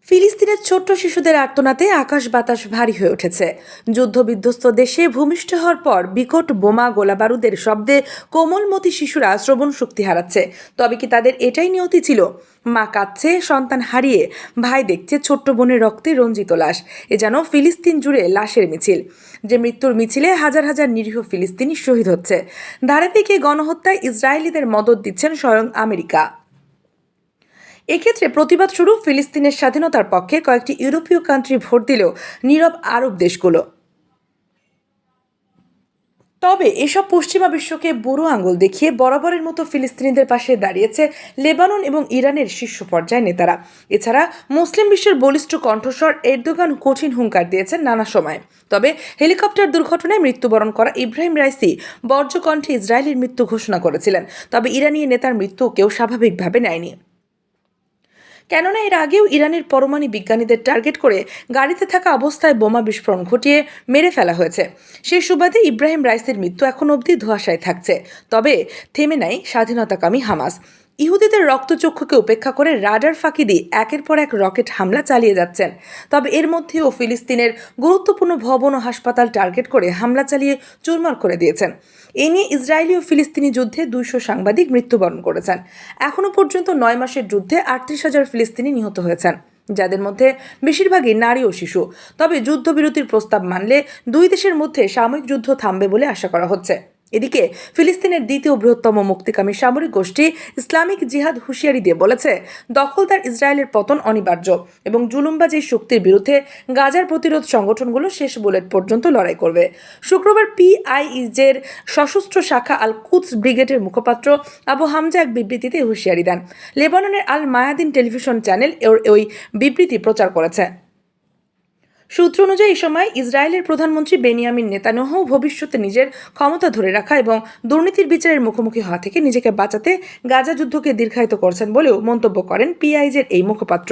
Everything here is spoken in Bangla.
ফিলিস্তিনের ছোট্ট শিশুদের আর্তনাদে আকাশ বাতাস ভারী হয়ে উঠেছে। যুদ্ধবিধ্বস্ত দেশে ভূমিষ্ঠ হওয়ার পর বিকট বোমা গোলাবারুদের শব্দে কোমলমতি শিশুরা শ্রবণ শক্তি হারাচ্ছে। তবে কি তাদের এটাই নিয়তি ছিল? মা কাঁদছে সন্তান হারিয়ে, ভাই দেখছে ছোট্ট বোনের রক্তে রঞ্জিত লাশ। এ যেন ফিলিস্তিন জুড়ে লাশের মিছিল, যে মৃত্যুর মিছিলে হাজার হাজার নিরীহ ফিলিস্তিনি শহীদ হচ্ছে। ধারাবাহিক এই গণহত্যায় ইসরায়েলিদের মদদ দিচ্ছেন স্বয়ং আমেরিকা। এক্ষেত্রে প্রতিবাদ শুরু ফিলিস্তিনের স্বাধীনতার পক্ষে কয়েকটি ইউরোপীয় কান্ট্রি ভোট দিলেও নীরব আরব দেশগুলো। তবে এসব পশ্চিমা বিশ্বকে বুড়ো আঙুল দেখিয়ে বরাবরের মতো ফিলিস্তিনিদের পাশে দাঁড়িয়েছে লেবানন এবং ইরানের শীর্ষ পর্যায়ের নেতারা। এছাড়া মুসলিম বিশ্বের বলিষ্ঠ কণ্ঠস্বর এরদোগান কঠিন হুঙ্কার দিয়েছেন নানা সময়। তবে হেলিকপ্টার দুর্ঘটনায় মৃত্যুবরণ করা ইব্রাহিম রাইসি বজ্রকণ্ঠে ইসরায়েলের মৃত্যু ঘোষণা করেছিলেন। তবে ইরানি নেতার মৃত্যু কেউ স্বাভাবিকভাবে নেয়নি, কেননা এর আগেও ইরানের পরমাণু বিজ্ঞানীদের টার্গেট করে গাড়িতে থাকা অবস্থায় বোমা বিস্ফোরণ ঘটিয়ে মেরে ফেলা হয়েছে। সেই সুবাদে ইব্রাহিম রাইসের মৃত্যু এখন অবধি ধোঁয়াশায় থাকছে। তবে থেমে নাই স্বাধীনতাকামী হামাস। ইহুদিদের রক্তচক্ষুকে উপেক্ষা করে রাডার ফাঁকি দিয়ে একের পর এক রকেট হামলা চালিয়ে যাচ্ছেন। তবে এর মধ্যেও ফিলিস্তিনের গুরুত্বপূর্ণ ভবন ও হাসপাতাল টার্গেট করে হামলা চালিয়ে চুরমার করে দিয়েছেন। এ নিয়ে ইসরায়েলি ও ফিলিস্তিনি যুদ্ধে 200 সাংবাদিক মৃত্যুবরণ করেছেন। এখনও পর্যন্ত 9 মাসের যুদ্ধে 38,000 ফিলিস্তিনি নিহত হয়েছেন, যাদের মধ্যে বেশিরভাগই নারী ও শিশু। তবে যুদ্ধবিরতির প্রস্তাব মানলে দুই দেশের মধ্যে সাময়িক যুদ্ধ থামবে বলে আশা করা হচ্ছে। এদিকে ফিলিস্তিনের দ্বিতীয় বৃহত্তম মুক্তিকামী সামরিক গোষ্ঠী ইসলামিক জিহাদ হুঁশিয়ারি দিয়ে বলেছে, দখলদার ইসরায়েলের পতন অনিবার্য এবং জুলুমবাজি শক্তির বিরুদ্ধে গাজার প্রতিরোধ সংগঠনগুলো শেষ বুলেট পর্যন্ত লড়াই করবে। শুক্রবার পিআইইজের সশস্ত্র শাখা আল কুদস ব্রিগেডের মুখপাত্র আবু হামজা এক বিবৃতিতে হুঁশিয়ারি দেন। লেবাননের আল মায়াদিন টেলিভিশন চ্যানেল ওই বিবৃতি প্রচার করেছে। সূত্র অনুযায়ী এই সময় ইসরায়েলের প্রধানমন্ত্রী বেনিয়ামিন নেতানিয়াহু ভবিষ্যতে নিজের ক্ষমতা ধরে রাখা এবং দুর্নীতির বিচারের মুখোমুখি হওয়া থেকে নিজেকে বাঁচাতে গাজা যুদ্ধকে দীর্ঘায়িত করছেন বলেও মন্তব্য করেন পিআইজের এই মুখপাত্র।